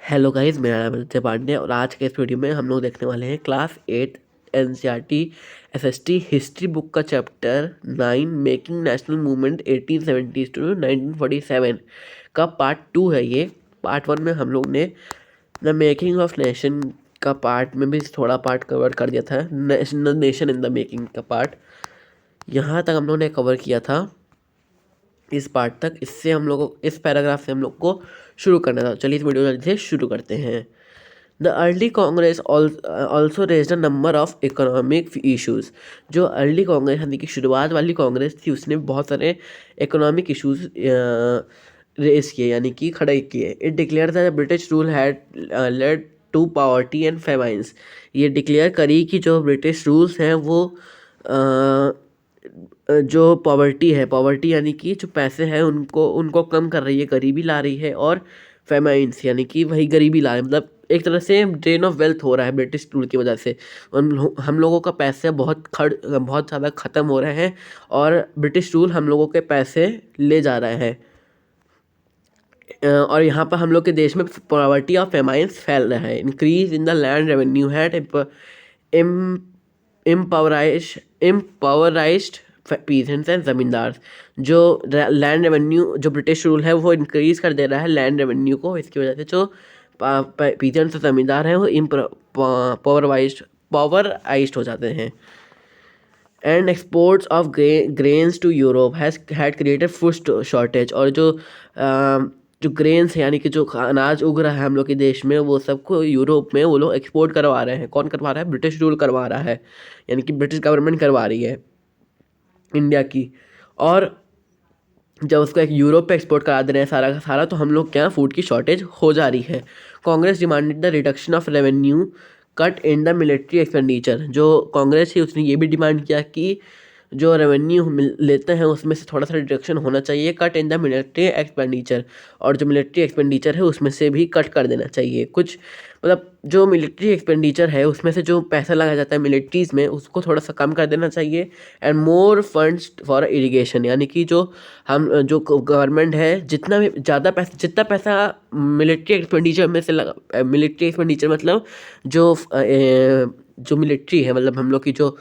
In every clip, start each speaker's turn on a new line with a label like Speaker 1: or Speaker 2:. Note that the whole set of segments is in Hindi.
Speaker 1: हेलो गाइस, मेरा नाम है आदित्य पांडे और आज के इस वीडियो में हम लोग देखने वाले हैं class 8 NCERT SST history book का chapter 9 making national movement 1870 to 1947 का पार्ट 2 है। ये पार्ट 1 में हम लोग ने द मेकिंग ऑफ नेशन का पार्ट में भी थोड़ा पार्ट कवर कर दिया था। नेशन इन द मेकिंग का पार्ट यहाँ तक हम लोग ने कवर किया था। इस पार्ट तक इससे हम लोग को इस पैराग्राफ से हम लोग को शुरू करना था। चलिए इस वीडियो जल्दी से शुरू करते हैं। The early Congress also raise a number of economic issues. जो अर्ली कांग्रेस यानी कि शुरुआत वाली कांग्रेस थी उसने बहुत सारे इकोनॉमिक इशूज़ रेस किए यानी कि खड़े किए। It declare that British rule had led to poverty and famines. ये डिक्लेयर करी कि जो ब्रिटिश रूल्स हैं वो जो पॉवर्टी यानी कि जो पैसे हैं उनको कम कर रही है, गरीबी ला रही है, और फेमाइंस यानी कि वही गरीबी ला रही है। मतलब एक तरह से ड्रेन ऑफ वेल्थ हो रहा है ब्रिटिश रूल की वजह से। हम लोगों का पैसे बहुत ज़्यादा ख़त्म हो रहे हैं और ब्रिटिश रूल हम लोगों के पैसे ले जा रहे हैं। और यहाँ पर हम लोग के देश में पॉवर्टी और फेमाइंस फैल रहा है। Increase in the land revenue had impoverished peasants and zamindar. जो लैंड रेवेन्यू जो ब्रिटिश रूल है वो इंक्रीज़ कर दे रहा है लैंड रेवेन्यू को। इसकी वजह से जो पीजेंट्स और ज़मींदार हैं वो पावराइज्ड हो जाते हैं। And exports of grains to Europe had created food shortage. और जो ग्रेन्स है यानी कि जो अनाज उग रहा है हम लोग के देश में वो सबको यूरोप में वो लोग एक्सपोर्ट करवा रहे हैं। कौन करवा रहा है? ब्रिटिश रूल करवा रहा है, यानी कि ब्रिटिश गवर्नमेंट करवा रही है इंडिया की। और जब उसको एक यूरोप पे एक्सपोर्ट करा दे रहे हैं सारा का सारा, तो हम लोग क्या फूड की शॉर्टेज हो जा रही है। Congress demanded the reduction of revenue cut in the military expenditure. जो कांग्रेस है उसने ये भी डिमांड किया कि जो रेवेन्यू लेते हैं उसमें से थोड़ा सा रिडक्शन होना चाहिए, cut in the military expenditure. और जो मिलिट्री एक्सपेंडिचर है उसमें से भी कट कर देना चाहिए कुछ। मतलब जो मिलिट्री एक्सपेंडिचर है उसमें से जो पैसा लगाया जाता है मिलिट्रीज़ में उसको थोड़ा सा कम कर देना चाहिए। And more funds for irrigation, यानी कि जो गवर्नमेंट है जितना पैसा मिलिट्री एक्सपेंडिचर में से लगा, मिलिट्री एक्सपेंडिचर मतलब जो मिलिट्री है, मतलब हम लोग की जो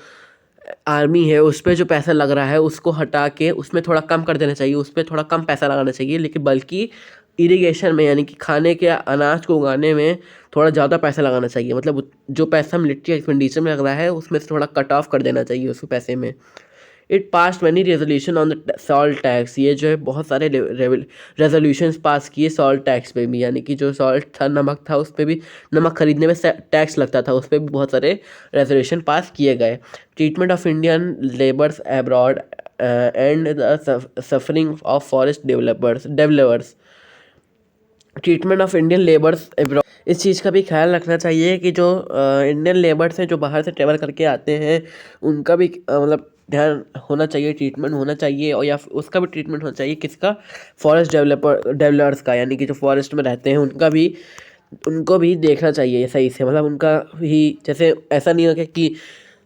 Speaker 1: आर्मी है उस पर जो पैसा लग रहा है उसको हटा के उसमें थोड़ा कम कर देना चाहिए, उस पर थोड़ा कम पैसा लगाना चाहिए। लेकिन बल्कि इरिगेशन में यानी कि खाने के अनाज को उगाने में थोड़ा ज़्यादा पैसा लगाना चाहिए। मतलब जो पैसा मिलिट्री एक्सपेंडिचर में लग रहा है उसमें से थोड़ा कट ऑफ कर देना चाहिए उस पैसे में। It pass many resolution on the salt tax. ये जो है बहुत सारे रेजोल्यूशंस पास किए सॉल्ट टैक्स पे भी, यानी कि जो सॉल्ट था, नमक था, उस पर भी नमक खरीदने में टैक्स लगता था, उस पर भी बहुत सारे रेजोल्यूशन पास किए गए। Treatment of Indian labours abroad and the suffering of forest developers. Treatment of Indian labours abroad, इस चीज़ का भी ख्याल रखना चाहिए कि जो इंडियन लेबर्स हैं जो बाहर से ट्रेवल करके आते हैं उनका भी मतलब ध्यान होना चाहिए, ट्रीटमेंट होना चाहिए। और या उसका भी ट्रीटमेंट होना चाहिए किसका? फॉरेस्ट डेवलपर्स का, यानी कि जो फॉरेस्ट में रहते हैं उनको भी देखना चाहिए सही से। मतलब उनका भी जैसे ऐसा नहीं हो कि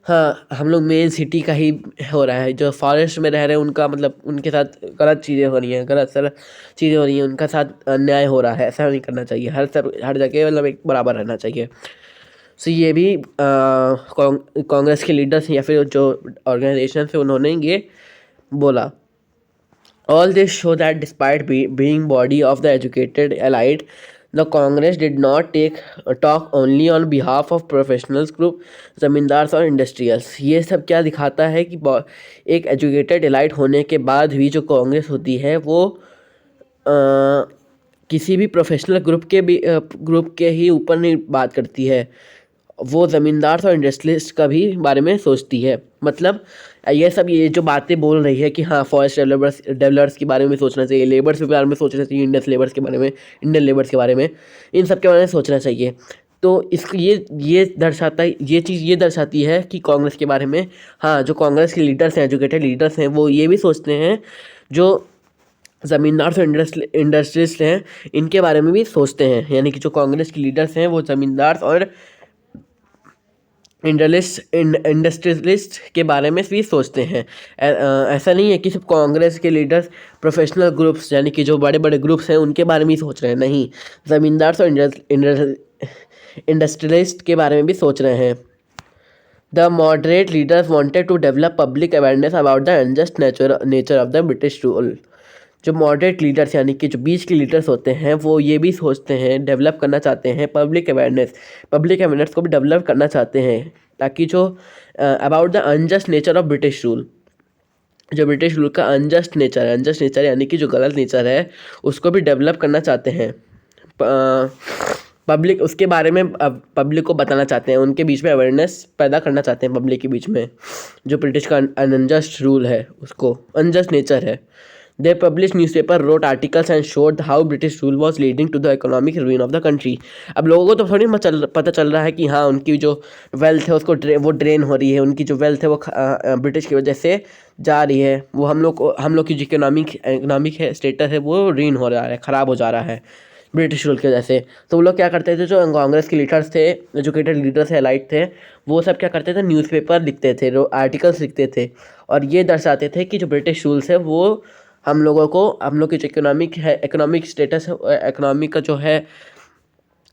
Speaker 1: हाँ हम लोग मेन सिटी का ही हो रहा है, जो फॉरेस्ट में रह रहे हैं उनका मतलब उनके साथ गलत चीज़ें हो रही हैं, गलत चीज़ें हो रही हैं, उनका साथ अन्याय हो रहा है। ऐसा नहीं करना चाहिए, हर जगह मतलब एक बराबर रहना चाहिए। सो ये भी कांग्रेस के लीडर्स या फिर जो ऑर्गेनाइजेशन है उन्होंने ये बोला। All this show that despite being body of the educated elite, the Congress did not talk only on behalf of professionals group, zamindars और इंडस्ट्रियल्स। ये सब क्या दिखाता है कि एक एजुकेटेड एलाइट होने के बाद भी जो कांग्रेस होती है वो किसी भी प्रोफेशनल ग्रुप के ही ऊपर नहीं बात करती है, वो ज़मींदार और इंडस्ट्रियलिस्ट का भी बारे में सोचती है। मतलब ये जो बातें बोल रही है कि हाँ फॉरेस्ट डेवलपर्स के बारे में सोचना चाहिए, लेबर्स के बारे में सोचना चाहिए, इंडियन लेबर्स के बारे में, इन सब के बारे में सोचना चाहिए। तो इसको ये दर्शाती है कि कांग्रेस के बारे में, हाँ जो कांग्रेस के लीडर्स हैं, एजुकेटेड लीडर्स हैं, वो ये भी सोचते हैं जो ज़मींदार और इंडस्ट्रियलिस्ट हैं इनके बारे में भी सोचते हैं। यानी कि जो कांग्रेस के लीडर्स हैं वो ज़मींदार और इंडस्ट्रियलिस्ट के बारे में भी सोचते हैं। ऐसा नहीं है कि सिर्फ कांग्रेस के लीडर्स प्रोफेशनल ग्रुप्स यानी कि जो बड़े बड़े ग्रुप्स हैं उनके बारे में ही सोच रहे हैं, नहीं, ज़मींदार और इंडस्ट्रियलिस्ट के बारे में भी सोच रहे हैं। The moderate leaders wanted to develop public awareness about the unjust nature of the British rule. जो मॉडरेट लीडर्स यानी कि जो बीच के लीडर्स होते हैं वो ये भी सोचते हैं, डेवलप करना चाहते हैं पब्लिक अवेयरनेस को भी डेवलप करना चाहते हैं, ताकि जो about the unjust nature of British rule, जो ब्रिटिश रूल का अनजस्ट नेचर यानी कि जो गलत नेचर है उसको भी डेवलप करना चाहते हैं। पब्लिक उसके बारे में पब्लिक को बताना चाहते हैं, उनके बीच में अवेयरनेस पैदा करना चाहते हैं पब्लिक के बीच में, जो ब्रिटिश का अनजस्ट रूल है उसको अनजस्ट नेचर है। They publish newspaper wrote articles and showed how British rule was leading to the economic ruin of the country. अब लोगों को तो थोड़ी पता चल रहा है कि हाँ उनकी जो वेल्थ है उसको वो ड्रेन हो रही है, उनकी जो वेल्थ है वो ब्रिटिश की वजह से जा रही है, वो हम लोग की जो इकोनॉमिक है स्टेटस है वो रीन हो रहा है, ख़राब हो जा रहा है ब्रिटिश रूल की वजह से। तो वो लोग क्या करते थे, जो कांग्रेस के लीडर्स थे, एजुकेटेड लीडर्स एलाइट थे, वो सब क्या करते थे, न्यूज़पेपर लिखते थे, आर्टिकल्स लिखते थे और ये दर्शाते थे कि जो ब्रिटिश रूल्स है वो हम लोग की जो इकोनॉमिक स्टेटस है, इकोनॉमिक का जो है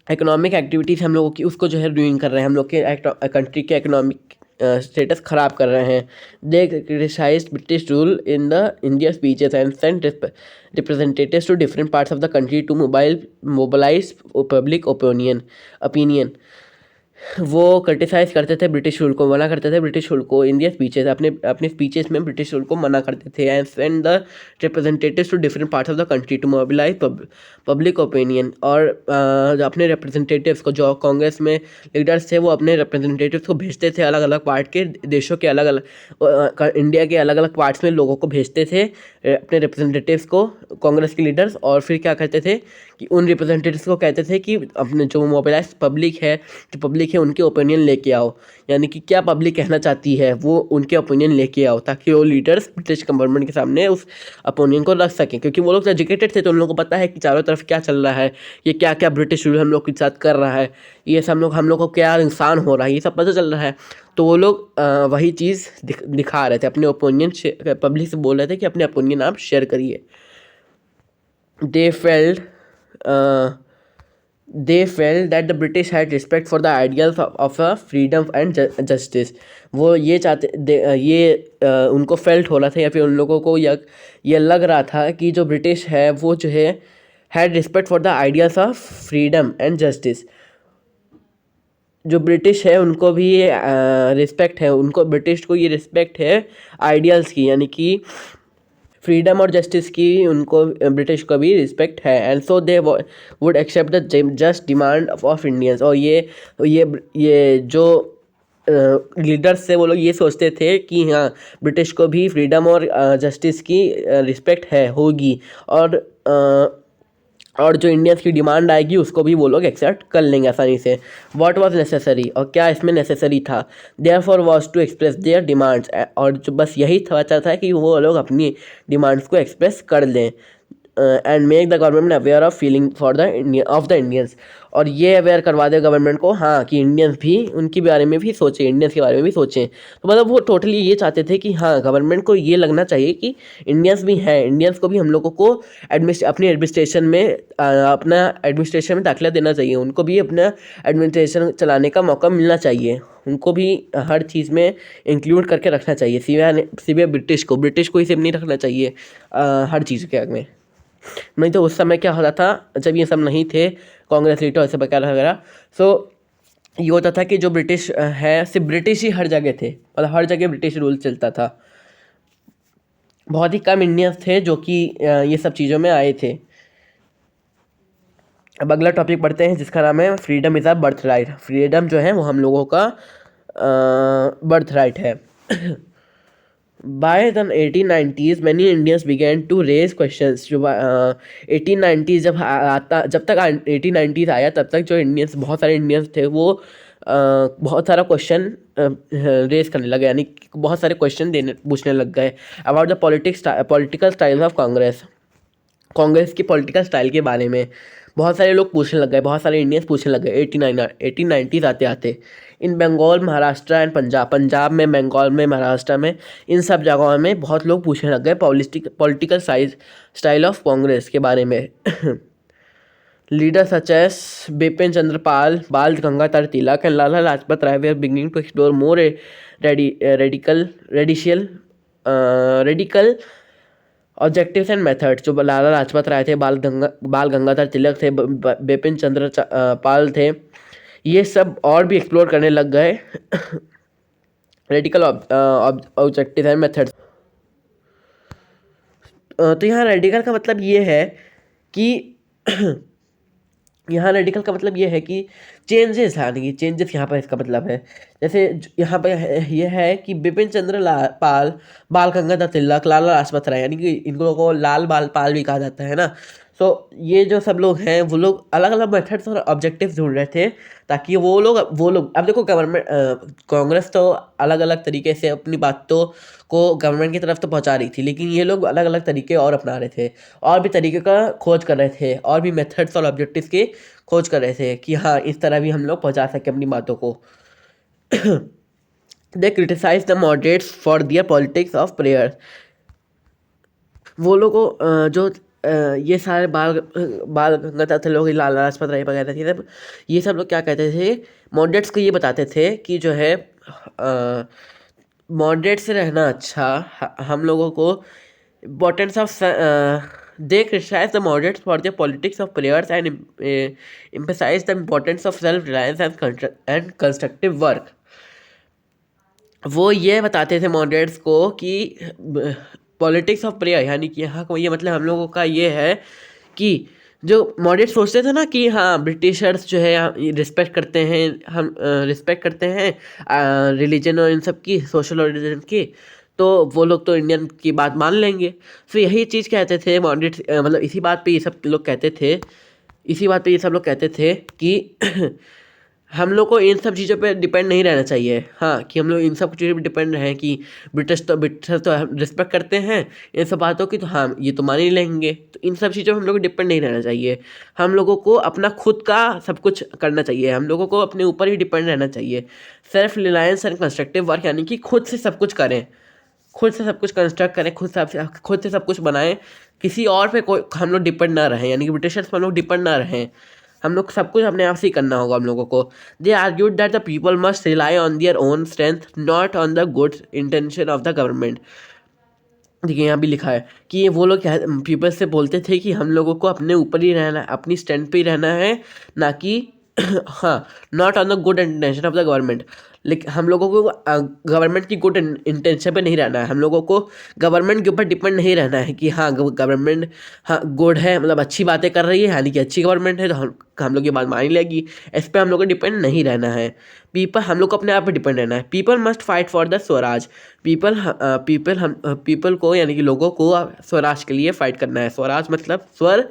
Speaker 1: इकोनॉमिक एक्टिविटीज़ हम लोगों की उसको जो है रूइन कर रहे हैं, हम लोग के कंट्री के इकोनॉमिक स्टेटस ख़राब कर रहे हैं। They criticised British rule in the India speeches and sent representatives to different parts of the country to mobilise public opinion. वो क्रिटिसाइज़ करते थे ब्रिटिश रूल को, मना करते थे ब्रिटिश रूल को, इंडिया स्पीचेस अपने स्पीचेस में ब्रिटिश रूल को मना करते थे। And send the representatives to different parts of the country to mobilise public opinion. और जो अपने रिप्रेजेंटेटिव्स को, जो कांग्रेस में लीडर्स थे वो अपने रिप्रेजेंटेटिव्स को भेजते थे अलग अलग पार्ट के देशों के, अलग अलग इंडिया के अलग अलग पार्ट्स में लोगों को भेजते थे अपने रिप्रेजेंटेटिव्स को, कांग्रेस के लीडर्स। और फिर क्या करते थे कि उन रिप्रेजेंटेटिव्स को कहते थे कि अपने जो मोबिलाइज पब्लिक है, जो पब्लिक है उनके ओपिनियन लेके आओ, यानी कि क्या पब्लिक कहना चाहती है वो उनके ओपिनियन लेके आओ, ताकि वो लीडर्स ब्रिटिश गवर्नमेंट के सामने उस ओपिनियन को रख सकें। क्योंकि वो लोग एजुकेटेड थे तो उन लोगों को पता है कि चारों तरफ क्या चल रहा है, ये क्या क्या ब्रिटिश रूल हम लोग के साथ कर रहा है, ये सब हम लोग को क्या नुकसान हो रहा है, ये सब पता चल रहा है। तो वो लोग वही चीज़ दिखा रहे थे, अपने ओपिनियन पब्लिक से बोल रहे थे कि अपने ओपिनियन आप शेयर करिए। They felt that the British had respect for the ideals of freedom and justice। वो ये उनको फेल्ट हो रहा था, या फिर उन लोगों को ये लग रहा था कि जो ब्रिटिश है वो जो है had respect for the ideals of freedom and justice. जो ब्रिटिश है उनको भी रिस्पेक्ट है, उनको ब्रिटिश को ये रिस्पेक्ट है आइडियल्स की, यानी कि फ्रीडम और जस्टिस की उनको ब्रिटिश को भी रिस्पेक्ट है। And so they would accept the just demand of Indians. और ये जो लीडर्स थे वो लोग ये सोचते थे कि हाँ ब्रिटिश को भी फ्रीडम और जस्टिस की रिस्पेक्ट होगी, और जो इंडियंस की डिमांड आएगी उसको भी वो लोग एक्सेप्ट कर लेंगे आसानी से। व्हाट वाज नेसेसरी, और क्या इसमें नेसेसरी था, therefore was to express their demands, और जो बस यही था कि वो लोग अपनी डिमांड्स को एक्सप्रेस कर लें। And make the government aware of feeling of the Indians, और ये अवेयर करवा दे गवर्नमेंट को हाँ कि इंडियंस भी उनके बारे में भी सोचें, इंडियंस के बारे में भी सोचें। तो मतलब वो टोटली ये चाहते थे कि हाँ गवर्नमेंट को ये लगना चाहिए कि इंडियंस भी हैं, इंडियंस को भी हम लोगों को अपनी एडमिनिस्ट्रेशन में अपना एडमिनिस्ट्रेशन में दाखिला देना चाहिए, उनको भी अपना एडमिनिस्ट्रेशन चलाने का मौका मिलना चाहिए, उनको भी हर चीज़ में इंक्लूड करके रखना चाहिए। सिवाय ब्रिटिश को ही सिर्फ नहीं रखना चाहिए हर चीज़ के आगे में। नहीं तो उस समय क्या होता था जब ये सब नहीं थे, कांग्रेस लीडर ऐसे वगैरह वगैरह, सो ये होता था कि जो ब्रिटिश है सिर्फ ब्रिटिश ही हर जगह थे, मतलब हर जगह ब्रिटिश रूल चलता था, बहुत ही कम इंडियंस थे जो कि ये सब चीज़ों में आए थे। अब अगला टॉपिक पढ़ते हैं जिसका नाम है freedom is a birth right. Freedom जो है वो हम लोगों का बर्थ राइट है। By the 1890s many Indians began to raise questions। जो 1890 जब तक 1890s आया तब तक जो इंडियंस, बहुत सारे इंडियंस थे वो बहुत सारा क्वेश्चन रेज करने लगे, यानी बहुत सारे क्वेश्चन पूछने लग गए about the political style of Congress की पॉलिटिकल स्टाइल के बारे में। बहुत सारे लोग पूछने लग गए, बहुत सारे इंडियंस पूछने लग गए 1890s आते आते इन बंगाल, महाराष्ट्र एंड पंजाब में, बंगाल में, महाराष्ट्र में, इन सब जगहों में बहुत लोग पूछने लग गए पॉलिटिकल स्टाइल ऑफ कांग्रेस के बारे में। Leader such as Bipin Chandra Pal, Bal Gangadhar Tilak and Lala Lajpat Rai were beginning to explore more radical objectives and methods. जो लाला लाजपत राय थे, बाल गंगाधर तिलक थे, बिपिन चंद्र पाल थे, ये सब और भी एक्सप्लोर करने लग गए रेडिकल ऑब्जेक्टिव एंड मेथड्स। तो यहाँ रेडिकल का मतलब ये है कि यहाँ रेडिकल का मतलब ये है कि चेंजेस लाने की, चेंजेस यहाँ पर इसका मतलब है। जैसे यहाँ पर ये है कि बिपिन चंद्र पाल, बाल गंगाधर तिलक, लाला लाजपत राय, यानी कि इन लोगों को लाल बाल पाल भी कहा जाता है ना। सो ये जो सब लोग हैं वो लोग अलग अलग मेथड्स और ऑब्जेक्टिव्स ढूंढ रहे थे, ताकि वो लोग अब देखो गवर्नमेंट, कांग्रेस तो अलग अलग तरीके से अपनी बातों को गवर्नमेंट की तरफ तो पहुंचा रही थी, लेकिन ये लोग अलग अलग तरीके और अपना रहे थे, और भी तरीके का खोज कर रहे थे, और भी मेथड्स और ऑब्जेक्टिव्स की खोज कर रहे थे कि हाँ इस तरह भी हम लोग पहुंचा सके अपनी बातों को। They criticise the moderates for their politics of prayer. वो लोगों जो ये सारे बाल गंगाधर थे लोग, लाला लाजपत राय वगैरह थे सब, ये सब लोग क्या कहते थे, मॉडरेट्स को ये बताते थे कि जो है मॉडरेट से रहना अच्छा, हम लोगों को importance of they criticise the moderates for the politics of prayers and emphasise the importance of self reliance and constructive work. वो ये बताते थे मॉडरेट्स को कि पॉलिटिक्स ऑफ प्रेयर, यानी कि यहाँ को ये मतलब हम लोगों का ये है कि जो मॉडरेट सोचते थे ना कि हाँ ब्रिटिशर्स जो है रिस्पेक्ट करते हैं, हम रिस्पेक्ट करते हैं रिलीजन और इन सब की, सोशल और रिलीजन की, तो वो लोग तो इंडियन की बात मान लेंगे। तो यही चीज़ कहते थे मॉडरेट, मतलब इसी बात पे ये सब लोग कहते थे, इसी बात पे ये सब लोग कहते थे कि हम लोग को इन सब चीज़ों पे डिपेंड नहीं रहना चाहिए। हाँ, कि हम लोग इन सब चीज़ों पे डिपेंड रहें कि ब्रिटिश तो रिस्पेक्ट करते हैं इन सब बातों की, तो हाँ ये तो मान ही लेंगे, तो इन सब चीज़ों पे हम लोग को डिपेंड नहीं रहना चाहिए। हम लोगों को अपना खुद का सब कुछ करना चाहिए, हम लोगों को अपने ऊपर ही डिपेंड रहना चाहिए। Self reliance and constructive work, यानी कि खुद से सब कुछ करें, खुद से सब कुछ कंस्ट्रक्ट करें, खुद से सब कुछ बनाएं, किसी और पे कोई हम लोग डिपेंड ना रहें, यानी कि ब्रिटिशर्स पर हम लोग डिपेंड ना रहें, हम लोग सब कुछ अपने आप से ही करना होगा हम लोगों को। They argued that the people must rely on their own strength, not on the good intention of the government. देखिए यहाँ भी लिखा है कि ये वो लोग पीपल से बोलते थे कि हम लोगों को अपने ऊपर ही रहना है, अपनी स्ट्रेंथ पे ही रहना है, ना कि हाँ not on the good intention of the government. लेकिन हम लोगों को गवर्नमेंट की गुड इंटेंशन पे नहीं रहना है, हम लोगों को गवर्नमेंट के ऊपर डिपेंड नहीं रहना है कि हाँ गवर्नमेंट हाँ गुड है, मतलब अच्छी बातें कर रही है, यानी कि अच्छी गवर्नमेंट है, तो हम लोग ये बात मान ही लेगी, इस पर हम लोग को डिपेंड नहीं रहना है। हम लोग को अपने आप पे डिपेंड रहना है। People must fight for the Swaraj. People को, यानी कि लोगों को स्वराज के लिए फाइट करना है। स्वराज मतलब स्व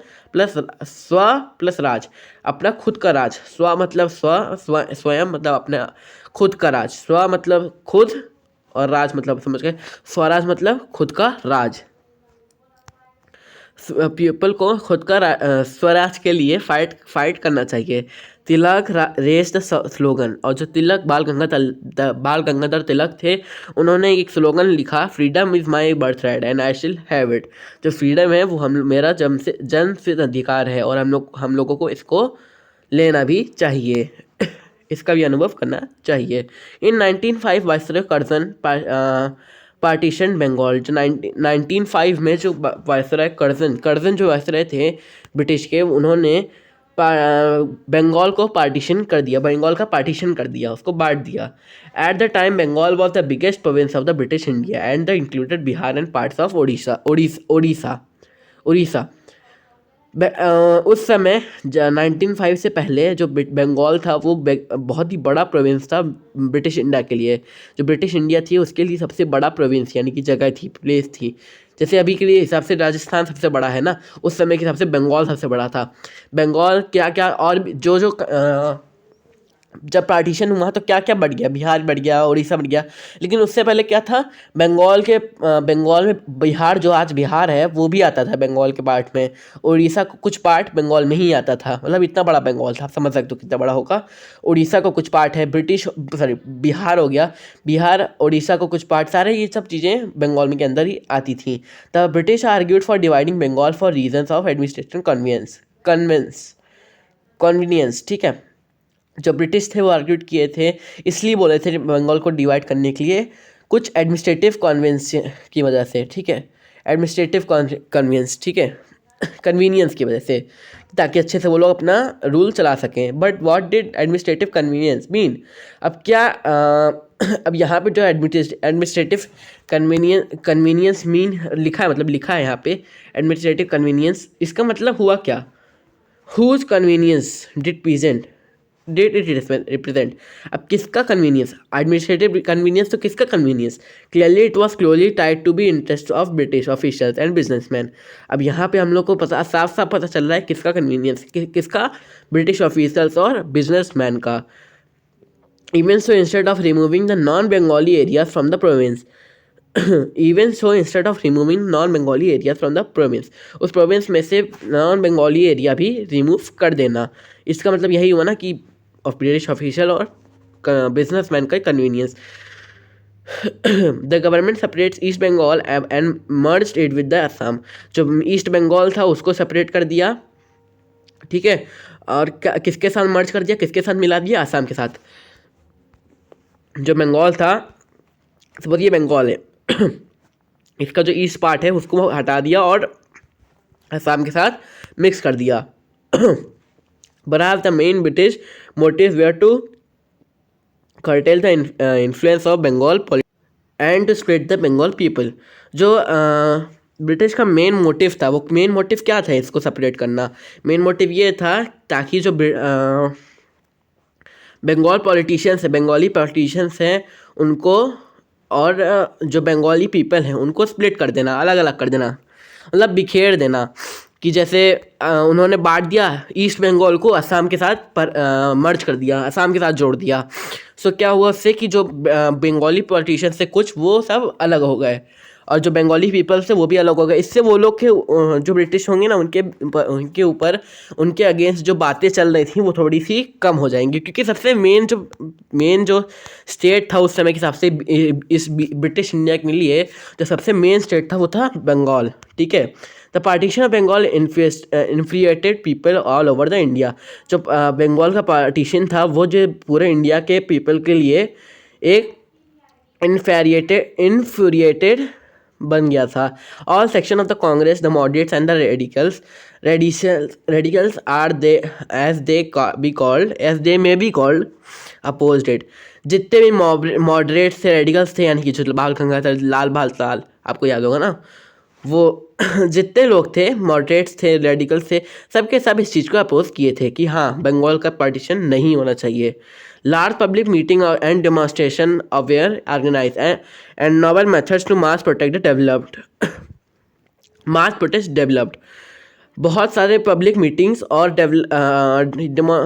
Speaker 1: प्लस राज, अपना खुद का राज। स्व मतलब स्वयं मतलब अपना खुद का राज। स्व मतलब खुद और राज मतलब, समझ गए, स्वराज मतलब खुद का राज। पीपल को खुद का स्वराज के लिए फाइट करना चाहिए। तिलक रेस द स्लोगन, और जो बाल गंगाधर तिलक थे, उन्होंने एक स्लोगन लिखा, freedom is my birth right and I शिल हैव इट। जो फ्रीडम है वो मेरा जन्म सिद्ध अधिकार है, और हम लोगों को इसको लेना भी चाहिए, इसका भी अनुभव करना चाहिए। इन 1905 वायसरॉय कर्जन पार्टीशन बंगाल, जो 1905 में जो वायसरॉय कर्जन जो वायसरॉय थे ब्रिटिश के, उन्होंने बंगाल को पार्टीशन कर दिया, बंगाल का पार्टीशन कर दिया, उसको बांट दिया। At the time Bengal was the biggest province of the British India and the included Bihar and parts of Orissa. उस समय 1905 से पहले जो बंगाल था वो बहुत ही बड़ा प्रोविंस था ब्रिटिश इंडिया के लिए। जो ब्रिटिश इंडिया थी उसके लिए सबसे बड़ा प्रोविंस, यानी कि जगह थी, प्लेस थी। जैसे अभी के लिए हिसाब से राजस्थान सबसे बड़ा है ना, उस समय के हिसाब से बंगाल सबसे बड़ा था। बंगाल क्या क्या और जो जब पार्टीशन हुआ तो क्या क्या बढ़ गया, बिहार बढ़ गया, उड़ीसा बढ़ गया, लेकिन उससे पहले क्या था, बंगाल में बिहार, जो आज बिहार है वो भी आता था बंगाल के पार्ट में, उड़ीसा को कुछ पार्ट बंगाल में ही आता था, मतलब इतना बड़ा बंगाल था, आप समझ सकते हो कितना बड़ा होगा। उड़ीसा को कुछ पार्ट है, बिहार हो गया, बिहार उड़ीसा को कुछ पार्ट, सारे ये सब चीज़ें बंगाल में के अंदर ही आती थी। The British argued for dividing Bengal for reasons of administration convenience, ठीक है। जो ब्रिटिश थे वो आर्ग्यूड किए थे, इसलिए बोले थे बंगाल को डिवाइड करने के लिए, कुछ एडमिनिस्ट्रेटिव कन्वेंस की वजह से, ठीक है, एडमिनिस्ट्रेटिव कन्वेंस, ठीक है, कन्वीनियंस की वजह से, ताकि अच्छे से वो लोग अपना रूल चला सकें। But what did administrative convenience mean, अब क्या अब यहाँ पे जो एडमिनिस्ट्रेटिव कन्वीनियंस मीन लिखा है, मतलब लिखा है यहाँ पे एडमिनिस्ट्रेटिव कन्वीनियंस, इसका मतलब हुआ क्या, whose convenience did it represent, अब किसका कन्वीनियंस, एडमिनिस्ट्रेटिव कन्वीनियंस तो किसका convenience, clearly it was closely tied to be interest of British officials and businessman. अब यहाँ पे हम लोग को पता, साफ साफ पता चल रहा है किसका कन्वीनियंस, किसका, ब्रिटिश ऑफिशियल्स और बिजनेसमैन का। Even so instead of removing the non Bengali areas from the province, even so instead of removing non Bengali area from the province, उस प्रोविंस में से नॉन बंगाली एरिया भी रिमूव कर देना। इसका मतलब यही हुआ ना कि ब्रिटिश ऑफिशियल और बिजनेसमैन का convenience. The government separates East Bengal and merged it with the Assam, जो ईस्ट बंगाल था उसको सेपरेट कर दिया, ठीक है, और किसके साथ मर्ज कर दिया, किसके साथ मिला दिया, असम के साथ। जो बंगाल था, सपोज ये बंगाल है इसका जो ईस्ट पार्ट है उसको हटा दिया और असम के साथ मिक्स कर दिया। Perhaps the main British motives were to curtail the influence of Bengal politics and to split the Bengal people. जो ब्रिटिश का मेन मोटिव था, वो मेन मोटिव क्या था इसको सेपरेट करना, मेन मोटिव ये था ताकि जो बंगाल पॉलिटिशियंस है, बंगाली पॉलिटिशियंस हैं उनको, और जो बंगाली पीपल हैं उनको स्प्लिट कर देना, अलग अलग कर देना, मतलब बिखेर देना, कि जैसे उन्होंने बांट दिया ईस्ट बंगाल को, असम के साथ मर्ज कर दिया, असम के साथ जोड़ दिया। सो क्या हुआ उससे कि जो बंगाली पॉलिटिशियंस से कुछ वो सब अलग हो गए, और जो बंगाली पीपल से वो भी अलग हो गए। इससे वो लोग के जो ब्रिटिश होंगे ना, उनके ऊपर, उनके अगेंस्ट जो बातें चल रही थी वो थोड़ी सी कम हो जाएंगी, क्योंकि सबसे मेन जो स्टेट था उस समय के हिसाब से इस ब्रिटिश इंडिया के लिए, जो सबसे मेन स्टेट था वो था बंगाल, ठीक है। The partition of Bengal infuriated people all over the India, जो बंगाल का पार्टीशन था वो जो पूरे इंडिया के पीपल के लिए एक इन्फ्यूरिएटेड बन गया था। All section of the Congress, the moderates and the radicals are they as they may be called opposed it, जितने भी मॉडरेट्स थे, रेडिकल्स थे, यानी कि जो बाल गंगाधर लाल बाल, आपको याद होगा ना, वो जितने लोग थे, मॉडरेट्स थे, रेडिकल्स थे, सबके सब इस चीज़ को अपोज किए थे कि हाँ बंगाल का पार्टीशन नहीं होना चाहिए। Large public meeting and demonstration were organise and novel methods to mass protest developed, बहुत सारे पब्लिक मीटिंग्स और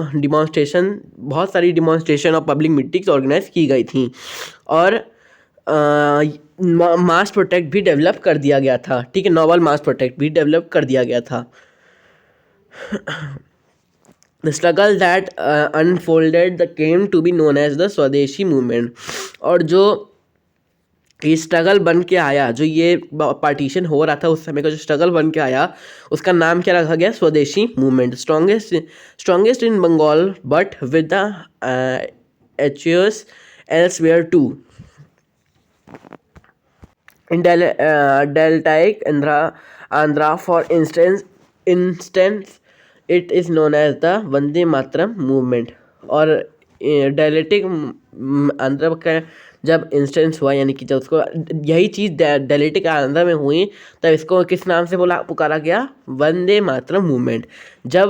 Speaker 1: डिमॉन्स्ट्रेशन, बहुत सारी डिमॉन्स्ट्रेशन और पब्लिक मीटिंग्स ऑर्गेनाइज की गई थी, और मास प्रोटेक्ट भी डेवलप कर दिया गया था, ठीक है, नोवल मास प्रोटेक्ट भी डेवलप कर दिया गया था। The struggle that unfolded the came to be known as the Swadeshi movement, और जो ये स्ट्रगल बन के आया, जो ये पार्टीशन हो रहा था उस समय का जो स्ट्रगल बन के आया, उसका नाम क्या रखा गया, swadeshi movement. Strongest in Bengal but with the echoes elsewhere too. In deltaic Andhra, for instance, it is known as the Vande Mataram movement। और डेलेटिक आंध्रा का जब इंस्टेंस हुआ, यानी कि जब उसको यही चीज़ डेलेटिक आंध्रा में हुई, तब इसको किस नाम से पुकारा गया, वंदे मातरम मूवमेंट। जब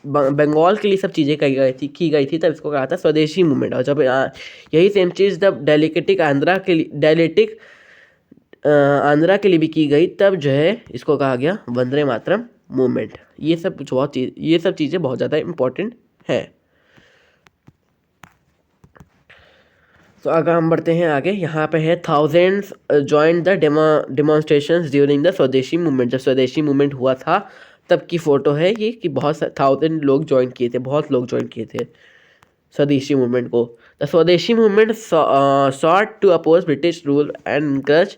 Speaker 1: बंगाल के लिए सब चीज़ें की गई थी तब इसको कहा था स्वदेशी मूवमेंट, और जब यही सेम चीज़ जब डेलिकेटिक आंध्रा के लिए भी की गई, तब जो है इसको कहा गया वंदे मातरम मूवमेंट। ये सब चीज़ें बहुत ज़्यादा इम्पोर्टेंट है। तो अगर हम बढ़ते हैं आगे, यहाँ पे है thousands join the demonstrations during the Swadeshi movement. जब स्वदेशी मूवमेंट हुआ था तब की फ़ोटो है ये, कि बहुत 1000 लोग ज्वाइन किए थे, बहुत लोग ज्वाइन किए थे स्वदेशी मूवमेंट को। The Swadeshi movement sought to oppose British rule and encourage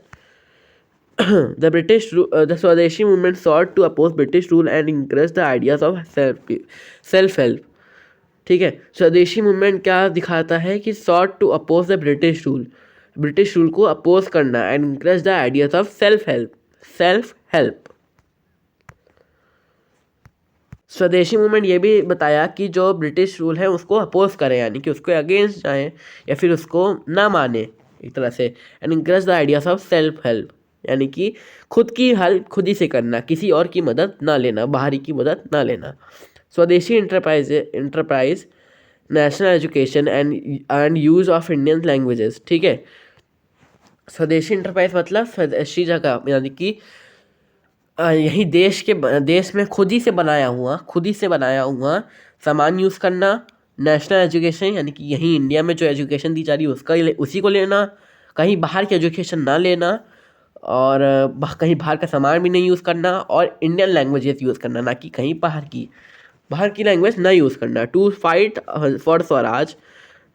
Speaker 1: the Swadeshi movement sought to oppose British rule and encourage the ideas of self-help। ठीक है, स्वदेशी मूवमेंट क्या दिखाता है कि sought to oppose the British rule, British rule को अपोज करना, and encourage the ideas of self-help। स्वदेशी मूवमेंट ये भी बताया कि जो ब्रिटिश रूल है उसको अपोज करें, यानी कि उसको अगेंस्ट जाएं या फिर उसको ना माने एक तरह से। And encourage the ideas of self help, यानी कि खुद की हेल्प खुद ही से करना, किसी और की मदद ना लेना, बाहरी की मदद ना लेना। स्वदेशी enterprise national education and use of Indian languages. ठीक है, स्वदेशी इंटरप्राइज मतलब स्वदेशी जगह, यानी कि यही देश में खुद ही से बनाया हुआ सामान यूज़ करना। नेशनल एजुकेशन, यानी कि यहीं इंडिया में जो एजुकेशन दी जा रही है उसी को लेना, कहीं बाहर की एजुकेशन ना लेना, और कहीं बाहर का सामान भी नहीं यूज़ करना, और इंडियन लैंग्वेजेस यूज़ करना, ना कि कहीं बाहर की लैंग्वेज ना यूज़ करना। To fight for Swaraj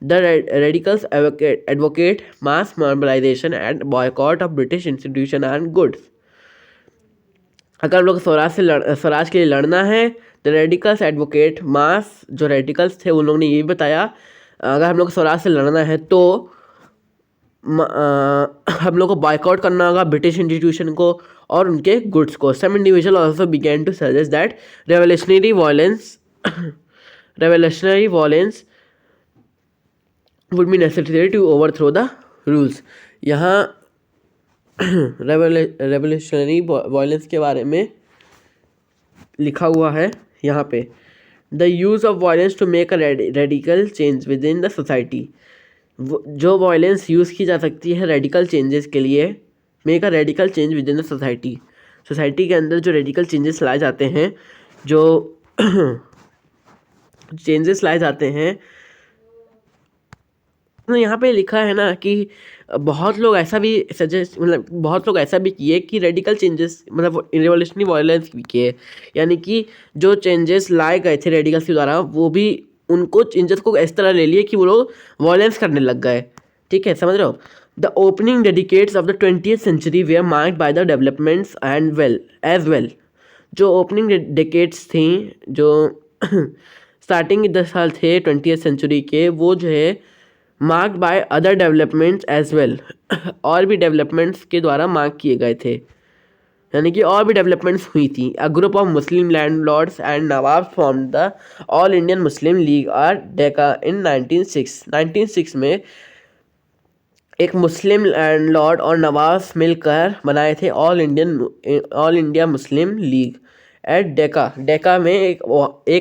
Speaker 1: the radicals advocate mass mobilisation and boycott of British institution and goods. अगर हम लोग स्वराज के लिए लड़ना है, तो रेडिकल्स एडवोकेट मास, जो रेडिकल्स थे उन लोगों ने ये भी बताया, अगर हम लोग स्वराज से लड़ना है तो हम लोग को बॉयकॉट करना होगा ब्रिटिश इंस्टीट्यूशन को और उनके गुड्स को। Some individual also begin to suggest that revolutionary violence would be necessary to overthrow the rules. यहाँ रेवोल्यूशनरी वायलेंस के बारे में लिखा हुआ है यहाँ पे, the use of violence to make a radical change within the society. जो वायलेंस यूज़ की जा सकती है रेडिकल चेंजेस के लिए, make a radical change within the society के अंदर जो रेडिकल चेंजेस लाए जाते हैं, जो चेंजेस लाए जाते हैं, तो यहाँ पे लिखा है ना कि बहुत लोग ऐसा भी किए कि रेडिकल चेंजेस, मतलब रिवॉल्यूशनरी वायलेंस भी किए, यानी कि जो चेंजेस लाए गए थे रेडिकल्स के द्वारा, वो भी उनको चेंजेस को इस तरह ले लिए कि वो लोग वायलेंस करने लग गए। ठीक है, समझ रहे हो। The opening decades of the 20th century were marked by the developments and as well. जो ओपनिंग डेकेड्स थी, जो स्टार्टिंग के 10 साल थे 20th सेंचुरी के, वो जो है marked by other developments as well, और भी डेवलपमेंट्स के द्वारा मार्क किए गए थे, यानी कि और भी डेवलपमेंट्स हुई थी। A group of Muslim landlords and Nawab form the all Indian Muslim league और डेका इन 1906 में एक मुस्लिम लैंडलॉर्ड और नवाब मिलकर बनाए थे ऑल इंडिया मुस्लिम लीग एट डेका में एक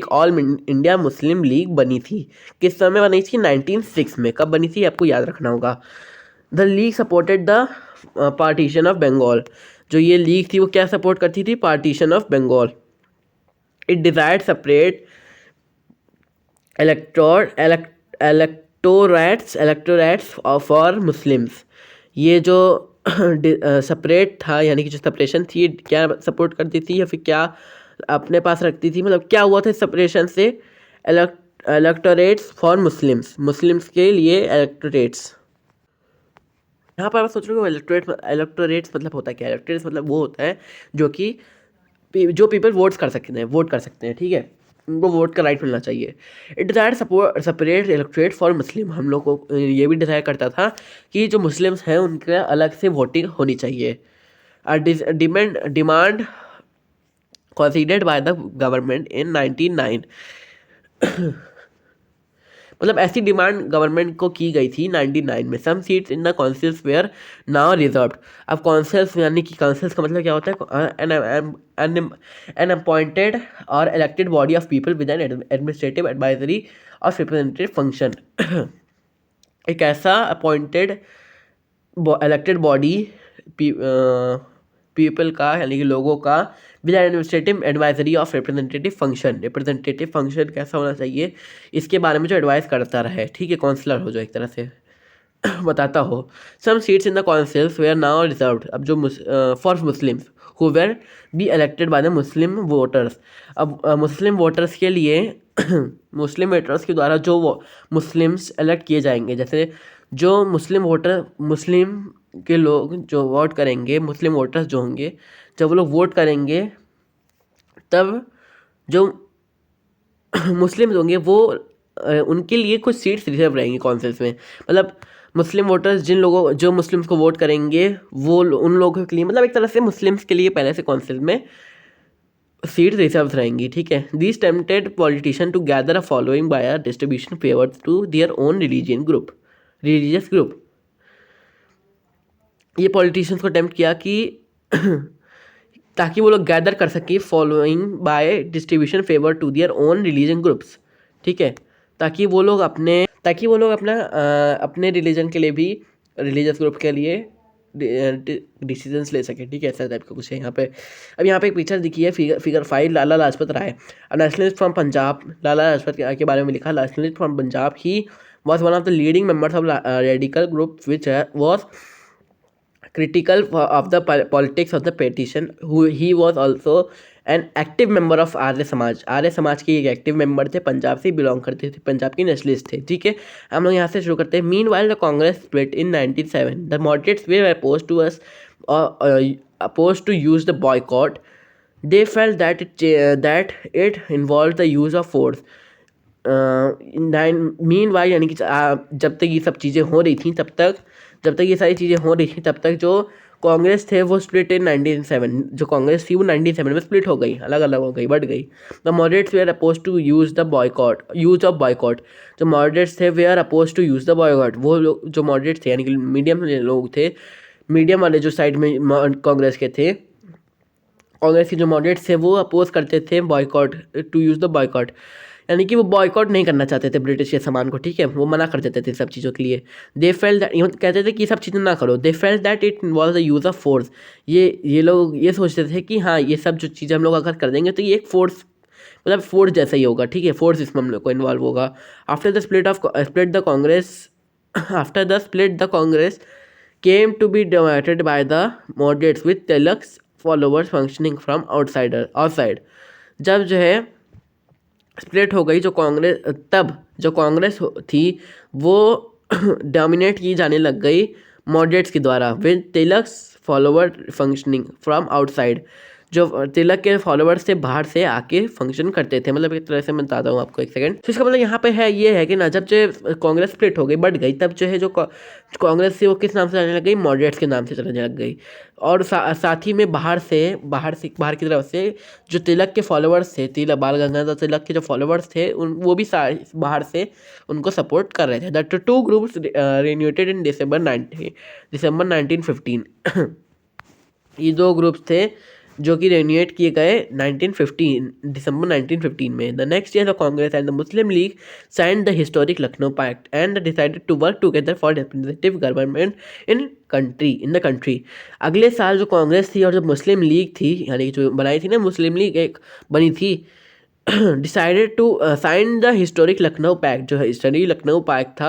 Speaker 1: ऑल इंडिया मुस्लिम लीग बनी थी। किस समय बनी थी? 1906 में। कब बनी थी आपको याद रखना होगा। The league supported the partition of Bengal. जो ये लीग थी वो क्या सपोर्ट करती थी? Partition of Bengal. It desired separate electorates for Muslims. ये जो सेपरेट था, यानी कि जो सेपरेशन थी, क्या सपोर्ट करती थी या फिर क्या अपने पास रखती थी? मतलब क्या हुआ था सेपरेशन से? इलेक्टोरेट्स फॉर मुस्लिम्स के लिए इलेक्टोरेट्स। यहाँ पर आप सोच रहे हो इलेक्टोरेट्स मतलब होता है क्या? इलेक्टोरेट्स मतलब वो होता है जो पीपल वोट कर सकते हैं, ठीक है, उनको वोट का राइट मिलना चाहिए। It desired separate electorate for Muslim. हम लोग को ये भी डिसाइड करता था कि जो मुस्लिम्स हैं उनके अलग से वोटिंग होनी चाहिए। Demand considered by the government in 1909। मतलब ऐसी डिमांड गवर्नमेंट को की गई थी 1909 में। Some seats in the councils were now reserved. अब काउंसिल्स, यानी कि काउंसिल्स का मतलब क्या होता है? एन अपॉइंटेड और elected body of people with an administrative advisory और रिप्रेजेंटेटिव फंक्शन। एक ऐसा अपॉइंटेड इलेक्टेड बॉडी पीपल का, यानी कि लोगों का, with administrative advisory of representative function कैसा होना चाहिए, इसके बारे में जो एडवाइस करता रहे, ठीक है, काउंसलर हो जो एक तरह से। बताता हो। Some seats in the councils were now reserved, अब जो for Muslims who were be elected by the Muslim voters. अब मुस्लिम वोटर्स के लिए मुस्लिम वोटर्स के द्वारा जो मुस्लिम्स इलेक्ट किए जाएंगे, जैसे जो मुस्लिम के लोग जो वोट करेंगे, मुस्लिम वोटर्स जो होंगे, जब वो लोग वोट करेंगे तब जो मुस्लिम होंगे वो उनके लिए कुछ सीट्स रिजर्व रहेंगी काउंसिल्स में। मतलब मुस्लिम वोटर्स जो मुस्लिम्स को वोट करेंगे वो उन लोगों के लिए, मतलब एक तरह से मुस्लिम्स के लिए पहले से काउंसिल में सीट रिजर्व रहेंगी, ठीक है। This tempted politician to gather a following by a distribution favour to their own religious group. ये पॉलिटिशियंस को अटेम्प्ट किया कि ताकि वो लोग गैदर कर सके following by distribution favour to their own religion groups, ठीक है, ताकि वो लोग अपने रिलीजन के लिए भी, रिलीजियस ग्रुप के लिए डिसीजंस ले सके, ठीक है। ऐसा टाइप का कुछ है यहाँ पे। अब यहाँ पे एक पिक्चर दिखी है, figure 5, Lala Lajpat Rai, nationalist from Punjab. Lala Lajpat के बारे में लिखा, nationalist from Punjab, he was one of the leading members of radical group which was critical of the politics of the petition. He was also an active member of Arya Samaj के एक एक्टिव मेंबर थे, पंजाब से बिलोंग करते थे, पंजाब की नेशनलिस्ट थे, ठीक है। हम लोग यहाँ से शुरू करते हैं। Mean while the Congress split in 1907, the moderates way opposed to use the boycott. They felt that it involved the use of force. Mean while यानी कि जब तक ये सब चीज़ें हो रही थी जब तक ये सारी चीज़ें हो रही थी तब तक जो कांग्रेस थे वो स्प्लिट इन 1907, जो कांग्रेस थी वो 1907 में स्प्लिट हो गई, अलग अलग हो गई, बढ़ गई। The moderates were oppose to use of boycott. जो मॉडरेट्स थे were oppose to use the boycott, वो लोग जो मॉडरेट्स थे यानी कि मीडियम लोग थे, मीडियम वाले जो साइड में कांग्रेस के थे, कांग्रेस के जो मॉडरेट्स थे वो अपोज करते थे boycott, to use the boycott, यानी कि वो बॉयकॉट नहीं करना चाहते थे ब्रिटिश के सामान को, ठीक है, वो मना कर देते थे सब चीज़ों के लिए। दे फेल्ट दैट, कहते थे कि ये सब चीज़ें ना करो। They felt that it involve the use of force, ये लोग ये सोचते थे कि हाँ ये सब जो चीज़ें हम लोग अगर कर देंगे तो ये एक फोर्स, मतलब फोर्स जैसा ही होगा, ठीक है, फोर्स इसमें हम लोग को इन्वॉल्व होगा। After the split the Congress came to be dominated by the moderates with Tilak's followers functioning from outside। जब जो है स्प्लिट हो गई तब जो कांग्रेस थी वो डोमिनेट की जाने लग गई मॉडरेट्स के द्वारा, with Tilak's follower functioning from outside. जो तिलक के फॉलोवर्स थे बाहर से आके फंक्शन करते थे, मतलब एक तरह से मैं बताता हूँ आपको एक सेकंड। तो इसका मतलब यहाँ पे है कि ना, जब जो कांग्रेस स्प्लिट हो गई, बढ़ गई, तब जो है जो कांग्रेस थी वो किस नाम से चलने लग गई, मॉडरेट्स के नाम से चलने लग गई। और साथ ही में बाहर की तरफ से जो तिलक के फॉलोवर्स थे, बाल गंगाधर तिलक के जो फॉलोवर्स थे वो भी बाहर से उनको सपोर्ट कर रहे थे। द टू ग्रुप्स रियूनाइटेड इन दिसंबर 1915। ये दो ग्रुप्स थे जो कि रिन्यूएट किए गए दिसंबर 1915 में। The next year the Congress and the Muslim League signed the historic Lucknow pact and decided to work together for representative government in the country. अगले साल जो कांग्रेस थी और जो मुस्लिम लीग थी, यानी जो बनाई थी ना मुस्लिम लीग, एक बनी थी, decided to sign the historic Lucknow pact. जो हिस्टोरिक लखनऊ पैक्ट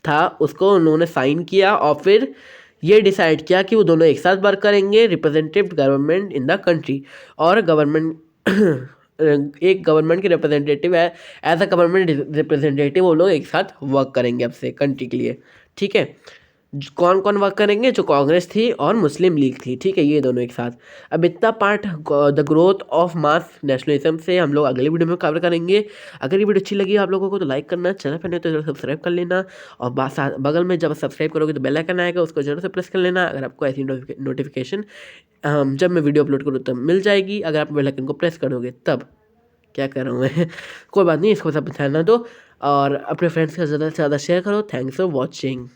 Speaker 1: था उसको उन्होंने साइन किया और फिर ये डिसाइड किया कि वो दोनों एक साथ वर्क करेंगे, representative government in the country, और एक गवर्नमेंट के रिप्रेजेंटेटिव है, एज अ गवर्नमेंट रिप्रेजेंटेटिव वो लोग एक साथ वर्क करेंगे अब से कंट्री के लिए, ठीक है। कौन कौन वर्क करेंगे, जो कांग्रेस थी और मुस्लिम लीग थी, ठीक है, ये दोनों एक साथ। अब इतना part the growth of mass nationalism से हम लोग अगले वीडियो में कवर करेंगे। अगर ये वीडियो अच्छी लगी आप लोगों को तो लाइक करना, चैनल पर नहीं तो सब्सक्राइब कर लेना, और बगल में जब सब्सक्राइब करोगे तो बेल आइकन आएगा, उसको जरूर से प्रेस कर लेना। अगर आपको ऐसी नोटिफिकेशन जब मैं वीडियो अपलोड करूँ तब मिल जाएगी। अगर आप बेल आइकन को प्रेस करोगे तब, क्या कर रहा हूँ मैं कोई बात नहीं, इसको सब ध्यान ना दो, और अपने फ्रेंड्स के ज़्यादा से ज़्यादा शेयर करो। Thanks for watching.